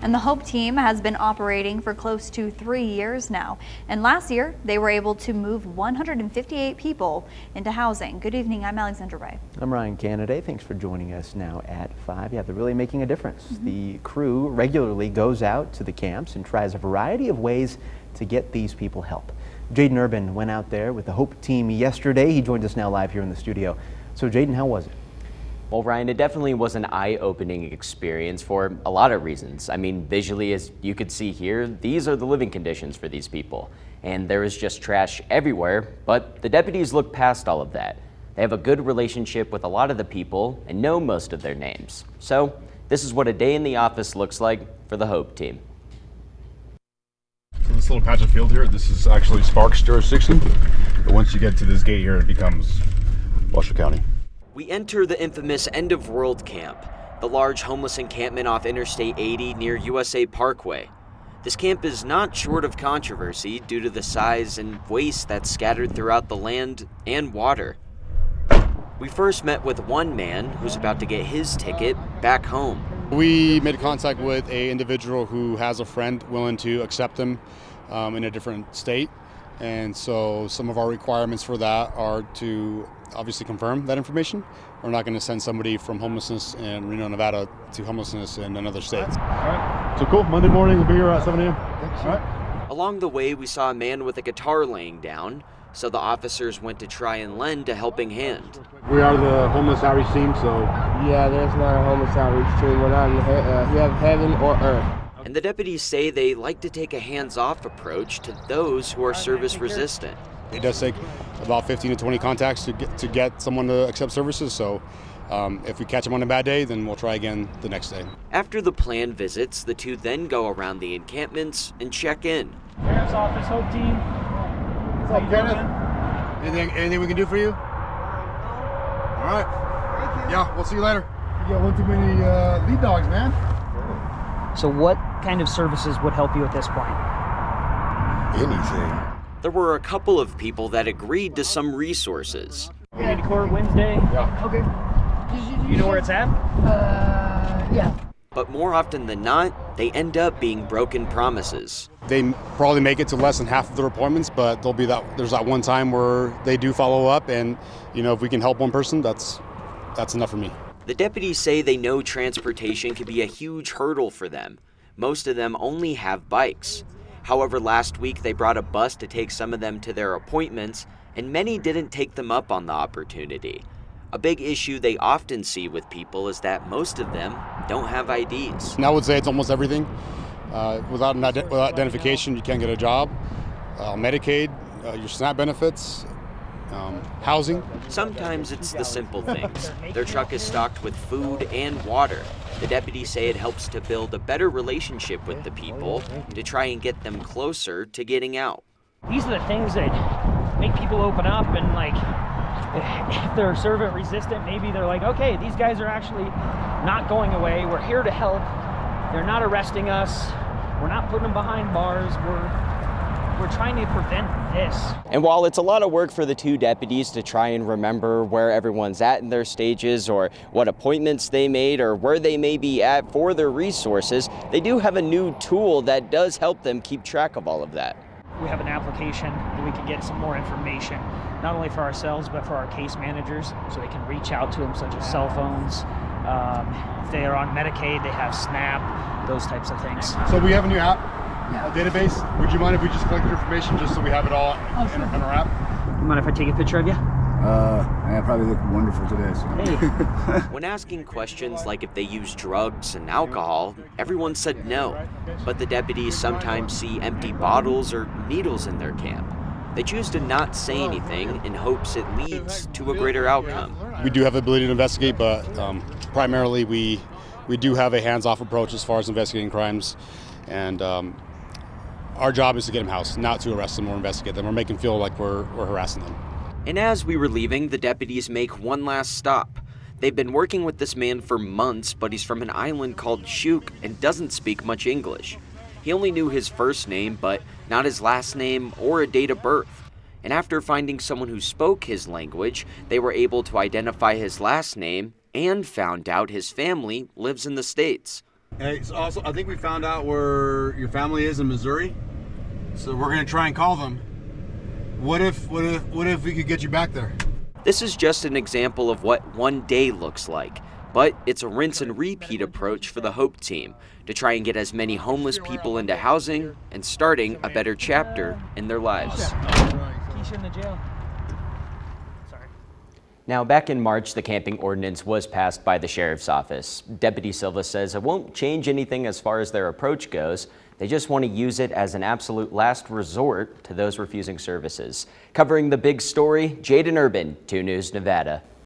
And the Hope Team has been operating for close to 3 years now. And last year, they were able to move 158 people into housing. Good evening, I'm Alexandra Ray. I'm Ryan Canaday. Thanks for joining us now at 5. Yeah, they're really making a difference. The crew regularly goes out to the camps and tries a variety of ways to get these people help. Jaden Urban went out there with the Hope Team yesterday. He joins us now live here in the studio. So Jaden, how was it? Well, Ryan, it definitely was an eye-opening experience for a lot of reasons. I mean, visually, as you could see here, these are the living conditions for these people. And there is just trash everywhere, but the deputies look past all of that. They have a good relationship with a lot of the people and know most of their names. So this is what a day in the office looks like for the Hope Team. So this little patch of field here, this is actually Sparks jurisdiction. But once you get to this gate here, it becomes Washoe County. We enter the infamous End of World Camp, the large homeless encampment off Interstate 80 near USA Parkway. This camp is not short of controversy due to the size and waste that's scattered throughout the land and water. We first met with one man who's about to get his ticket back home. We made contact with an individual who has a friend willing to accept him in a different state. And so some of our requirements for that are to obviously confirm that information. We're not going to send somebody from homelessness in Reno, Nevada to homelessness in another state. All right. So cool. Monday morning, we'll be here at 7 a.m. All right. Along the way, we saw a man with a guitar laying down, so the officers went to try and lend a helping hand. We are the homeless outreach team, so... Yeah, there's not a homeless outreach team. We're not in we have heaven or earth. And the deputies say they like to take a hands-off approach to those who are service-resistant. It does take about 15 to 20 contacts to get someone to accept services, so if we catch them on a bad day, then we'll try again the next day. After the planned visits, the two then go around the encampments and check in. Mayor's office, Hope Team. What's up, Kenneth? Anything we can do for you? All right. Thank you. Yeah, we'll see you later. You got one too many lead dogs, man. So what kind of services would help you at this point? Anything. There were a couple of people that agreed to some resources. Community Court Wednesday. Yeah. Okay. You know where it's at? Yeah. But more often than not, they end up being broken promises. They probably make it to less than half of their appointments, but there's that one time where they do follow up, and if we can help one person, that's enough for me. The deputies say they know transportation can be a huge hurdle for them. Most of them only have bikes. However, last week they brought a bus to take some of them to their appointments, and many didn't take them up on the opportunity. A big issue they often see with people is that most of them don't have IDs. And I would say it's almost everything. Without identification, you can't get a job. Medicaid, your SNAP benefits, housing. Sometimes it's the simple things. Their truck is stocked with food and water. The deputies say it helps to build a better relationship with the people to try and get them closer to getting out. These are the things that make people open up, and if they're servant resistant, maybe they're like, okay, these guys are actually not going away. We're here to help. They're not arresting us. We're not putting them behind bars. We're trying to prevent this. And while it's a lot of work for the two deputies to try and remember where everyone's at in their stages, or what appointments they made, or where they may be at for their resources, they do have a new tool that does help them keep track of all of that. We have an application that we can get some more information, not only for ourselves, but for our case managers, so they can reach out to them, such as cell phones. If they are on Medicaid, they have SNAP, those types of things. So we have a new app, a database. Would you mind if we just collected information just so we have it all in our app? You mind if I take a picture of you? I probably look wonderful today. So. Hey. When asking questions like if they use drugs and alcohol, everyone said no. But the deputies sometimes see empty bottles or needles in their camp. They choose to not say anything in hopes it leads to a greater outcome. We do have the ability to investigate, but primarily we do have a hands-off approach as far as investigating crimes. And our job is to get them housed, not to arrest them or investigate them or make them feel like we're harassing them. And as we were leaving, the deputies make one last stop. They've been working with this man for months, but he's from an island called Chuuk and doesn't speak much English. He only knew his first name, but not his last name or a date of birth. And after finding someone who spoke his language, they were able to identify his last name and found out his family lives in the States. Hey, so also, I think we found out where your family is in Missouri. So we're gonna try and call them. What if we could get you back there? This is just an example of what one day looks like, but it's a rinse and repeat approach for the HOPE team to try and get as many homeless people into housing and starting a better chapter in their lives. Keisha in the jail. Sorry. Now, back in March, the camping ordinance was passed by the sheriff's office. Deputy Silva says it won't change anything as far as their approach goes. They just want to use it as an absolute last resort to those refusing services. Covering the big story, Jaden Urban, 2 News Nevada.